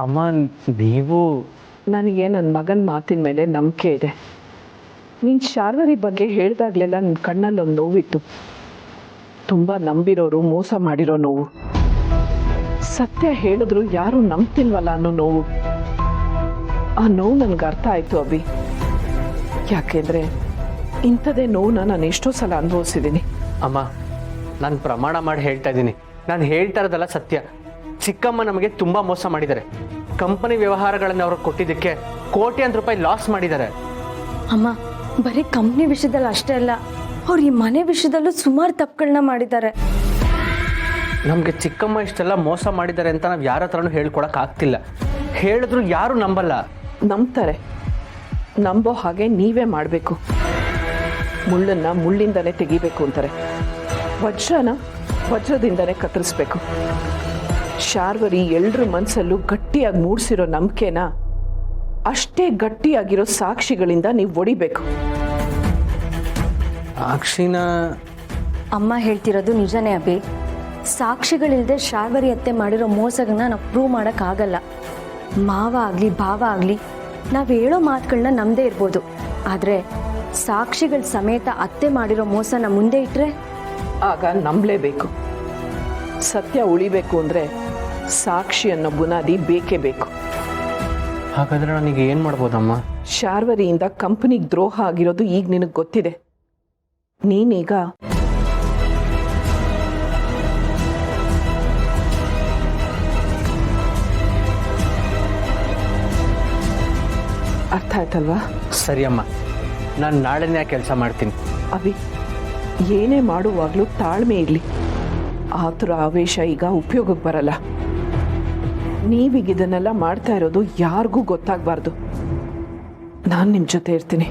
ಅಮ್ಮ ನೀವು ನನಗೆ ನನ್ನ ಮಗನ ಮಾತಿನ ಮೇಲೆ ನಂಬಿಕೆ ಇದೆ. ನೀನು ಶಾರ್ವರಿ ಬಗ್ಗೆ ಹೇಳಿದಾಗಲೆಲ್ಲ ನನ್ನ ಕಣ್ಣಲ್ಲಿ ಒಂದು ನೋವಿತ್ತು. ತುಂಬ ನಂಬಿರೋರು ಮೋಸ ಮಾಡಿರೋ ನೋವು. ಸತ್ಯ ಹೇಳಿದ್ರು ಯಾರೂ ನಂಬ್ತಿಲ್ವಲ್ಲ ಅನ್ನೋ ನೋವು. ಆ ನೋವು ನನಗೆ ಅರ್ಥ ಆಯಿತು ಅಭಿ. ಯಾಕೆಂದರೆ ಇಂಥದೇ ನೋವನ್ನ ನಾನು ಎಷ್ಟೋ ಸಲ ಅನುಭವಿಸಿದ್ದೀನಿ. ಅಮ್ಮ, ನಾನು ಪ್ರಮಾಣ ಮಾಡಿ ಹೇಳ್ತಾ ಇದ್ದೀನಿ, ನಾನು ಹೇಳ್ತಾ ಇರೋದಲ್ಲ ಸತ್ಯ. ಚಿಕ್ಕಮ್ಮ ನಮಗೆ ತುಂಬ ಮೋಸ ಮಾಡಿದ್ದಾರೆ. ಕಂಪನಿ ವ್ಯವಹಾರಗಳನ್ನು ಅವ್ರಿಗೆ ಕೊಟ್ಟಿದ್ದಕ್ಕೆ ಕೋಟ್ಯಾಂತರ ರೂಪಾಯಿ ಲಾಸ್ ಮಾಡಿದ್ದಾರೆ. ಅಮ್ಮ, ಬರೀ ಕಂಪ್ನಿ ವಿಷಯದಲ್ಲಿ ಅಷ್ಟೇ ಅಲ್ಲ, ಅವ್ರು ಈ ಮನೆ ವಿಷಯದಲ್ಲೂ ಸುಮಾರು ತಪ್ಪುಗಳನ್ನ ಮಾಡಿದ್ದಾರೆ. ನಮಗೆ ಚಿಕ್ಕಮ್ಮ ಇಷ್ಟೆಲ್ಲ ಮೋಸ ಮಾಡಿದ್ದಾರೆ ಅಂತ ನಾವು ಯಾರ ಹತ್ರನೂ ಹೇಳ್ಕೊಳಕ್ ಆಗ್ತಿಲ್ಲ. ಹೇಳಿದ್ರು ಯಾರು ನಂಬಲ್ಲ. ನಂಬ್ತಾರೆ. ನಂಬೋ ಹಾಗೆ ನೀವೇ ಮಾಡಬೇಕು. ಮುಳ್ಳನ್ನು ಮುಳ್ಳಿಂದಲೇ ತೆಗಿಬೇಕು ಅಂತಾರೆ, ವಜ್ರನ ವಜ್ರದಿಂದಲೇ ಕತ್ತರಿಸ್ಬೇಕು. ಶಾರ್ವರಿ ಎಲ್ಲರ ಮನಸ್ಸಲ್ಲೂ ಗಟ್ಟಿಯಾಗಿ ಮೂಡಿಸಿರೋ ನಂಬಿಕೆನ ಅಷ್ಟೇ ಗಟ್ಟಿಯಾಗಿರೋ ಸಾಕ್ಷಿಗಳಿಂದ ನೀವು ಒಡಿಬೇಕು. ಸಾಕ್ಷಿನ ಅಮ್ಮ ಹೇಳ್ತಿರೋದು ನಿಜನೇ ಅಭಿ. ಸಾಕ್ಷಿಗಳಿಲ್ಲದೆ ಶಾರ್ವರಿ ಅತ್ತೆ ಮಾಡಿರೋ ಮೋಸಗಳನ್ನ ನಾವು ಪ್ರೂವ್ ಮಾಡೋಕ್ಕಾಗಲ್ಲ. ಮಾವ ಆಗಲಿ ಭಾವ ಆಗಲಿ ನಾವು ಹೇಳೋ ಮಾತುಗಳನ್ನ ನಮ್ಮದೇ ಇರ್ಬೋದು, ಆದರೆ ಸಾಕ್ಷಿಗಳ ಸಮೇತ ಅತ್ತೆ ಮಾಡಿರೋ ಮೋಸನ ಮುಂದೆ ಇಟ್ಟರೆ ಆಗ ನಂಬಲೇಬೇಕು. ಸತ್ಯ ಉಳಿಬೇಕು ಅಂದರೆ ಸಾಕ್ಷಿ ಅನ್ನೋ ಬುನಾದಿ ಬೇಕೇ ಬೇಕು. ಹಾಗಾದ್ರೆ ನನಗೆ ಏನು ಮಾಡ್ಬೋದಮ್ಮ? ಶಾರ್ವರಿಯಿಂದ ಕಂಪನಿಗೆ ದ್ರೋಹ ಆಗಿರೋದು ಈಗ ನಿನಗೆ ಗೊತ್ತಿದೆ. ನೀನೀಗ ಅರ್ಥ ಆಯ್ತಲ್ವಾ? ಸರಿ ಅಮ್ಮ, ನಾನು ನಾಳೆನೇ ಕೆಲಸ ಮಾಡ್ತೀನಿ. ಅಭಿ, ಏನೇ ಮಾಡುವಾಗಲೂ ತಾಳ್ಮೆ ಇರಲಿ. ಆತುರ ಆವೇಶ ಈಗ ಉಪಯೋಗಕ್ಕೆ ಬರಲ್ಲ. ನೀವೀಗ ಇದನ್ನೆಲ್ಲ ಮಾಡ್ತಾ ಇರೋದು ಯಾರಿಗೂ ಗೊತ್ತಾಗಬಾರ್ದು. ನಾನು ನಿಮ್ಮ ಜೊತೆ ಇರ್ತೀನಿ.